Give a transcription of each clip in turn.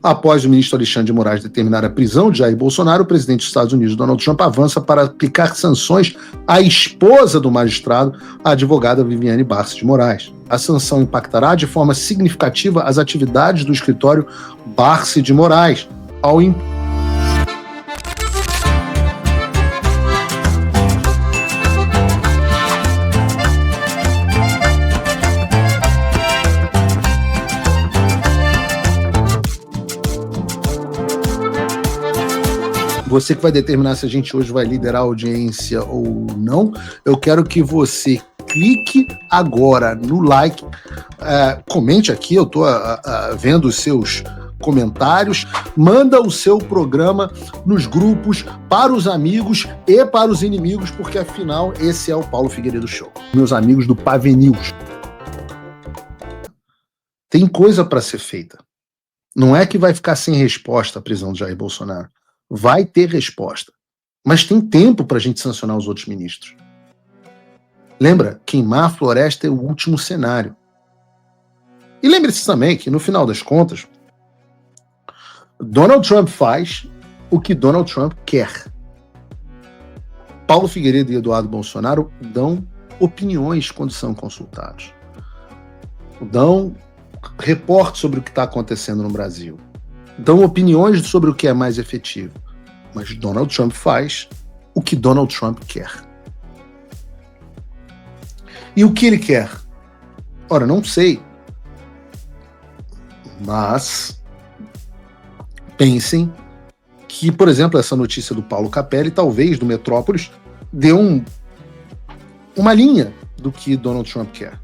Após o ministro Alexandre de Moraes determinar a prisão de Jair Bolsonaro, o presidente dos Estados Unidos, Donald Trump, avança para aplicar sanções à esposa do magistrado, a advogada Viviane Barça de Moraes. A sanção impactará de forma significativa as atividades do escritório Barça de Moraes, ao Você que vai determinar se a gente hoje vai liderar a audiência ou não. Eu quero que você clique agora no like, comente aqui, eu estou vendo os seus comentários, manda o seu programa nos grupos, para os amigos e para os inimigos, porque afinal esse é o Paulo Figueiredo Show. Meus amigos do Pave News. Tem coisa para ser feita. Não é que vai ficar sem resposta a prisão de Jair Bolsonaro. Vai ter resposta. Mas tem tempo para a gente sancionar os outros ministros. Lembra? Queimar a floresta é o último cenário. E lembre-se também que, no final das contas, Donald Trump faz o que Donald Trump quer. Paulo Figueiredo e Eduardo Bolsonaro dão opiniões quando são consultados. Dão reportes sobre o que está acontecendo no Brasil. Dão opiniões sobre o que é mais efetivo. Mas Donald Trump faz o que Donald Trump quer. E o que ele quer? Ora, não sei. Mas pensem que, por exemplo, essa notícia do Paulo Capelli, talvez do Metrópolis, dê uma linha do que Donald Trump quer.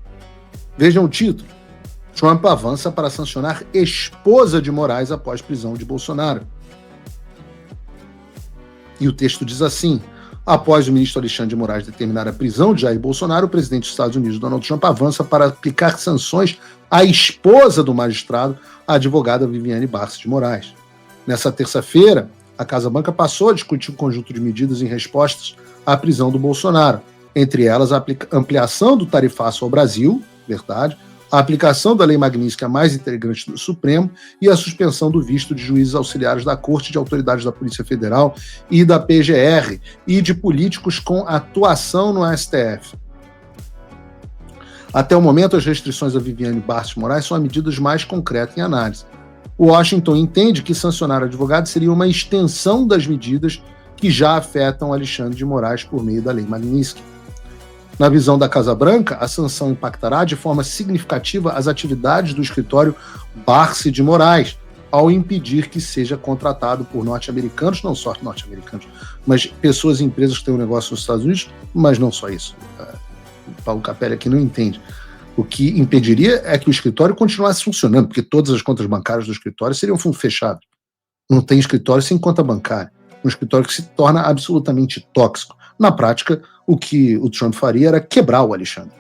Vejam o título. Trump avança para sancionar esposa de Moraes após prisão de Bolsonaro. E o texto diz assim: após o ministro Alexandre de Moraes determinar a prisão de Jair Bolsonaro, o presidente dos Estados Unidos, Donald Trump, avança para aplicar sanções à esposa do magistrado, a advogada Viviane Barça de Moraes. Nessa terça-feira, a Casa Branca passou a discutir um conjunto de medidas em respostas à prisão do Bolsonaro, entre elas a ampliação do tarifaço ao Brasil, verdade, a aplicação da Lei Magnitsky a mais integrantes do Supremo e a suspensão do visto de juízes auxiliares da Corte, de autoridades da Polícia Federal e da PGR e de políticos com atuação no STF. Até o momento, as restrições a Viviane Barça de Moraes são as medidas mais concretas em análise. Washington entende que sancionar advogados seria uma extensão das medidas que já afetam Alexandre de Moraes por meio da Lei Magnitsky. Na visão da Casa Branca, a sanção impactará de forma significativa as atividades do escritório Barça de Moraes, ao impedir que seja contratado por norte-americanos, não só norte-americanos, mas pessoas e empresas que têm um negócio nos Estados Unidos, mas não só isso. O Paulo Capelli aqui não entende. O que impediria é que o escritório continuasse funcionando, porque todas as contas bancárias do escritório seriam fechadas. Não tem escritório sem conta bancária. Um escritório que se torna absolutamente tóxico. Na prática, o que o Trump faria era quebrar o Alexandre.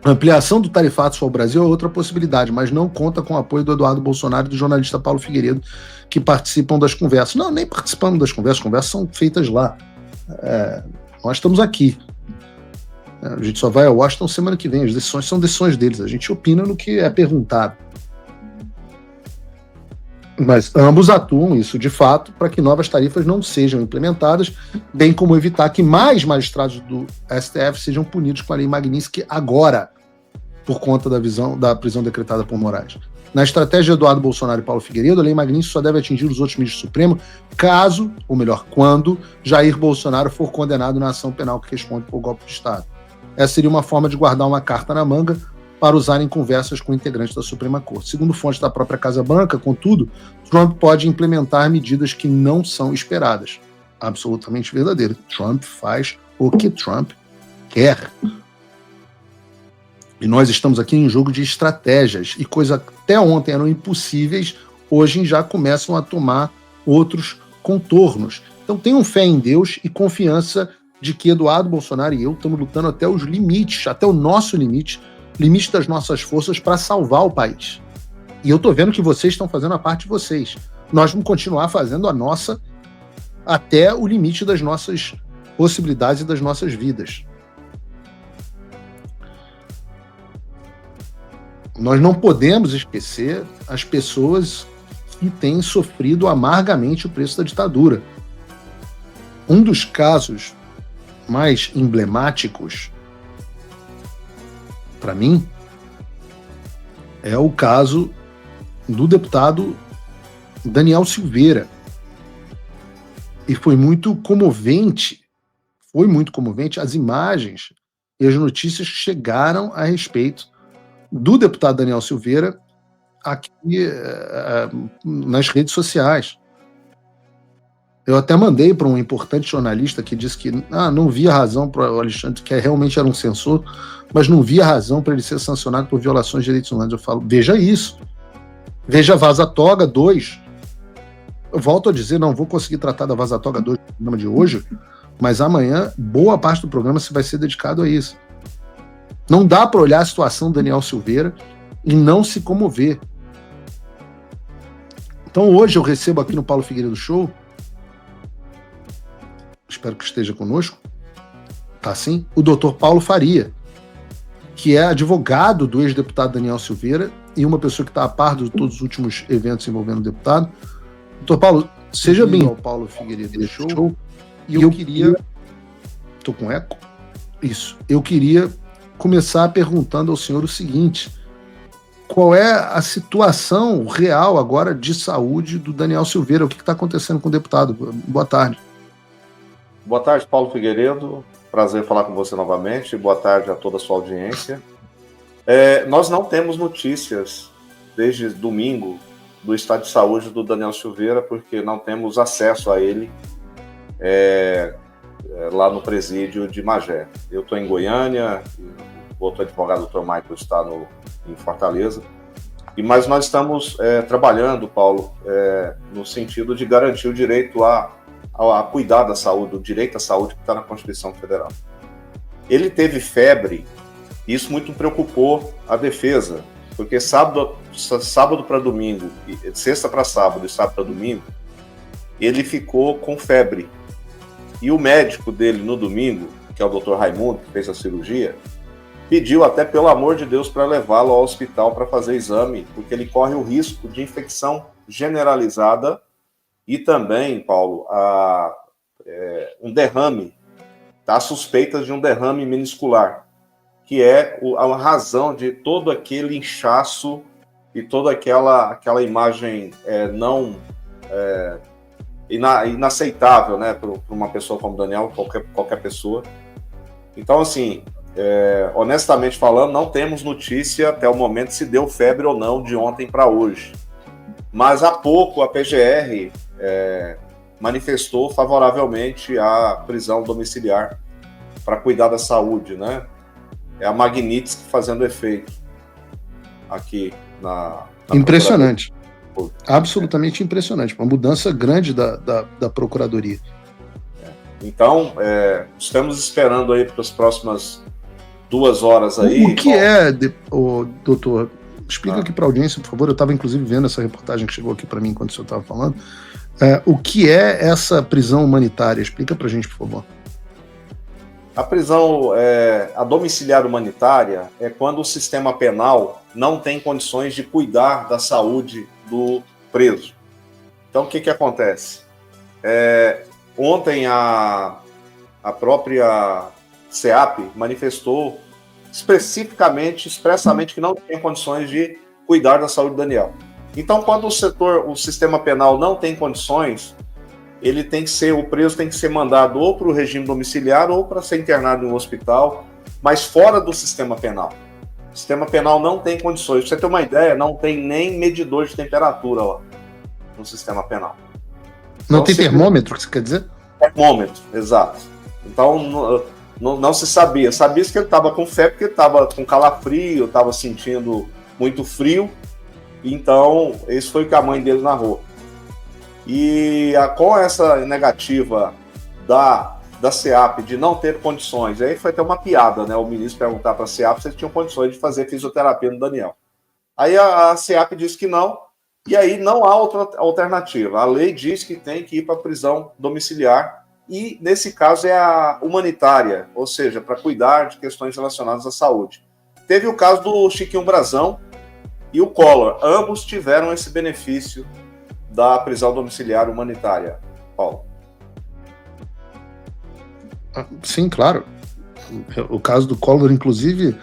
A ampliação do tarifato ao Brasil é outra possibilidade, mas não conta com o apoio do Eduardo Bolsonaro e do jornalista Paulo Figueiredo, que participam das conversas. Não, nem participamos das conversas, as conversas são feitas lá. Nós estamos aqui. A gente só vai a Washington semana que vem, as decisões são decisões deles, a gente opina no que é perguntado. Mas ambos atuam, isso de fato, para que novas tarifas não sejam implementadas, bem como evitar que mais magistrados do STF sejam punidos com a Lei Magnitsky agora, por conta da prisão decretada por Moraes. Na estratégia de Eduardo Bolsonaro e Paulo Figueiredo, a Lei Magnitsky só deve atingir os outros ministros do Supremo caso, ou melhor, quando, Jair Bolsonaro for condenado na ação penal que responde por golpe de Estado. Essa seria uma forma de guardar uma carta na manga para usar em conversas com integrantes da Suprema Corte. Segundo fontes da própria Casa Branca, contudo, Trump pode implementar medidas que não são esperadas. Absolutamente verdadeiro. Trump faz o que Trump quer. E nós estamos aqui em um jogo de estratégias, e coisas até ontem eram impossíveis, hoje já começam a tomar outros contornos. Então tenham fé em Deus e confiança de que Eduardo Bolsonaro e eu estamos lutando até os limites, até o nosso limite das nossas forças para salvar o país. E eu estou vendo que vocês estão fazendo a parte de vocês. Nós vamos continuar fazendo a nossa até o limite das nossas possibilidades e das nossas vidas. Nós não podemos esquecer as pessoas que têm sofrido amargamente o preço da ditadura. Um dos casos mais emblemáticos, para mim, é o caso do deputado Daniel Silveira. E foi muito comovente as imagens e as notícias que chegaram a respeito do deputado Daniel Silveira aqui nas redes sociais. Eu até mandei para um importante jornalista que disse que não via razão para o Alexandre, que realmente era um censor, mas não via razão para ele ser sancionado por violações de direitos humanos. Eu falo, veja isso. Veja Vaza Toga 2. Eu volto a dizer, não vou conseguir tratar da Vaza Toga 2 no programa de hoje, mas amanhã, boa parte do programa vai ser dedicado a isso. Não dá para olhar a situação do Daniel Silveira e não se comover. Então hoje eu recebo aqui no Paulo Figueiredo Show, espero que esteja conosco, tá assim, o doutor Paulo Faria, que é advogado do ex-deputado Daniel Silveira e uma pessoa que está a par de todos os últimos eventos envolvendo o deputado. Doutor Paulo, seja bem-vindo ao Paulo Figueiredo Show. E eu queria... Estou com eco? Isso. Eu queria começar perguntando ao senhor o seguinte: qual é a situação real agora de saúde do Daniel Silveira? O que está acontecendo com o deputado? Boa tarde. Boa tarde, Paulo Figueiredo. Prazer falar com você novamente. Boa tarde a toda a sua audiência. Nós não temos notícias desde domingo do estado de saúde do Daniel Silveira, porque não temos acesso a ele lá no presídio de Magé. Eu estou em Goiânia, o outro advogado, o Dr. Michael, está em Fortaleza, mas nós estamos trabalhando, Paulo, no sentido de garantir o direito a cuidar da saúde, o direito à saúde que está na Constituição Federal. Ele teve febre, e isso muito preocupou a defesa, porque sábado para domingo, sexta para sábado e sábado para domingo, ele ficou com febre. E o médico dele no domingo, que é o Dr. Raimundo, que fez a cirurgia, pediu até, pelo amor de Deus, para levá-lo ao hospital para fazer exame, porque ele corre o risco de infecção generalizada e também, Paulo, um derrame, tá? Suspeitas de um derrame meniscular, que é a razão de todo aquele inchaço e toda aquela imagem inaceitável, né, para uma pessoa como Daniel, qualquer pessoa. Então, assim, honestamente falando, não temos notícia até o momento se deu febre ou não de ontem para hoje. Mas há pouco a PGR manifestou favoravelmente a prisão domiciliar para cuidar da saúde, né? É a Magnitsky fazendo efeito aqui na impressionante. Absolutamente impressionante. Uma mudança grande da Procuradoria. Então, estamos esperando aí para as próximas 2 horas aí. O que doutor, explica aqui para a audiência, por favor. Eu estava, inclusive, vendo essa reportagem que chegou aqui para mim enquanto o senhor estava falando. O que é essa prisão humanitária? Explica para a gente, por favor. A prisão, a domiciliar humanitária, é quando o sistema penal não tem condições de cuidar da saúde do preso. Então, o que acontece? Ontem, a própria SEAP manifestou expressamente que não tem condições de cuidar da saúde do Daniel. Então, quando o sistema penal não tem condições, o preso tem que ser mandado ou para o regime domiciliar ou para ser internado em um hospital, mas fora do sistema penal. O sistema penal não tem condições. Pra você ter uma ideia, não tem nem medidor de temperatura lá no sistema penal. Não tem termômetro, que você quer dizer? Termômetro, exato. Então, não se sabia. Sabia-se que ele estava com febre, porque ele estava com calafrio, estava sentindo muito frio. Então, esse foi o que a mãe dele narrou. E com essa negativa da SEAP de não ter condições, aí foi até uma piada, né? O ministro perguntar para a SEAP se eles tinham condições de fazer fisioterapia no Daniel. Aí a SEAP disse que não, e aí não há outra alternativa. A lei diz que tem que ir para a prisão domiciliar, e nesse caso é a humanitária, ou seja, para cuidar de questões relacionadas à saúde. Teve o caso do Chiquinho Brazão, e o Collor. Ambos tiveram esse benefício da prisão domiciliar humanitária, Paulo. Sim, claro. O caso do Collor, inclusive,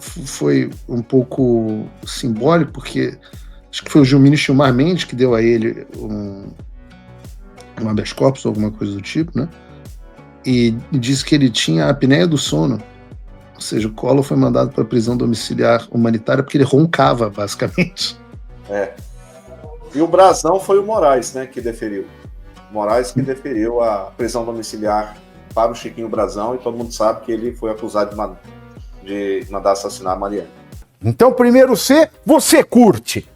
foi um pouco simbólico, porque acho que foi o Gilmar Mendes que deu a ele um habeas corpus, alguma coisa do tipo, né? E disse que ele tinha a apneia do sono. Ou seja, o Collor foi mandado para a prisão domiciliar humanitária porque ele roncava, basicamente. E o brasão foi o Moraes, né, que deferiu. Moraes que deferiu a prisão domiciliar para o Chiquinho Brazão, e todo mundo sabe que ele foi acusado de mandar assassinar a Marielle. Então, primeiro você curte,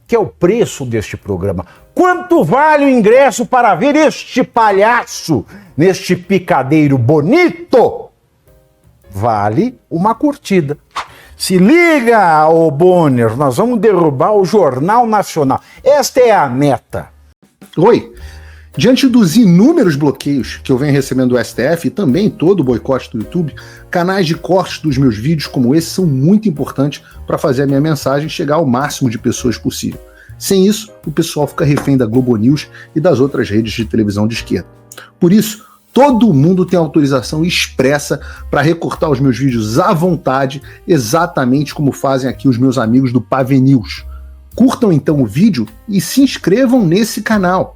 que é o preço deste programa. Quanto vale o ingresso para ver este palhaço neste picadeiro bonito? Vale uma curtida. Se liga, ô Bonner, nós vamos derrubar o Jornal Nacional. Esta é a meta. Oi! Diante dos inúmeros bloqueios que eu venho recebendo do STF e também todo o boicote do YouTube, canais de cortes dos meus vídeos como esse são muito importantes para fazer a minha mensagem chegar ao máximo de pessoas possível. Sem isso, o pessoal fica refém da Globo News e das outras redes de televisão de esquerda. Por isso, todo mundo tem autorização expressa para recortar os meus vídeos à vontade, exatamente como fazem aqui os meus amigos do Pave News. Curtam então o vídeo e se inscrevam nesse canal.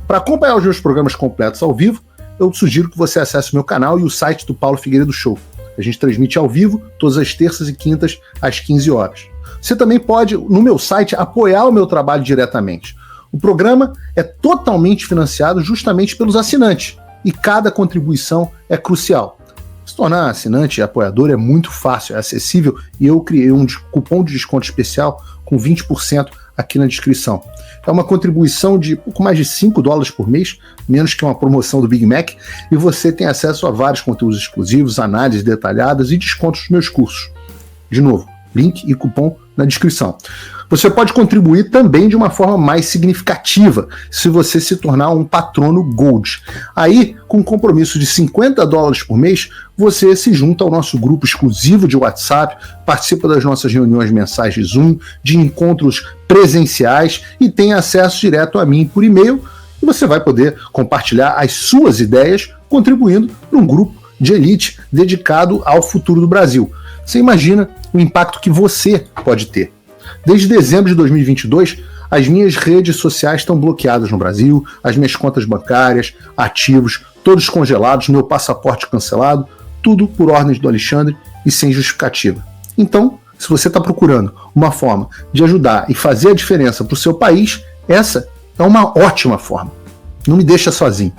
Para acompanhar os meus programas completos ao vivo, eu sugiro que você acesse o meu canal e o site do Paulo Figueiredo Show. A gente transmite ao vivo todas as terças e quintas às 15 horas. Você também pode, no meu site, apoiar o meu trabalho diretamente. O programa é totalmente financiado justamente pelos assinantes e cada contribuição é crucial. Se tornar assinante e apoiador é muito fácil, é acessível e eu criei um cupom de desconto especial com 20% aqui na descrição. É uma contribuição de pouco mais de $5 por mês, menos que uma promoção do Big Mac, e você tem acesso a vários conteúdos exclusivos, análises detalhadas e descontos dos meus cursos. De novo, link e cupom na descrição. Você pode contribuir também de uma forma mais significativa se você se tornar um patrono Gold. Aí, com um compromisso de $50 por mês, você se junta ao nosso grupo exclusivo de WhatsApp, participa das nossas reuniões mensais de Zoom, de encontros presenciais e tem acesso direto a mim por e-mail, e você vai poder compartilhar as suas ideias contribuindo para um grupo de elite dedicado ao futuro do Brasil. Você imagina o impacto que você pode ter. Desde dezembro de 2022, as minhas redes sociais estão bloqueadas no Brasil, as minhas contas bancárias, ativos, todos congelados, meu passaporte cancelado, tudo por ordens do Alexandre e sem justificativa. Então, se você está procurando uma forma de ajudar e fazer a diferença para o seu país, essa é uma ótima forma. Não me deixa sozinho.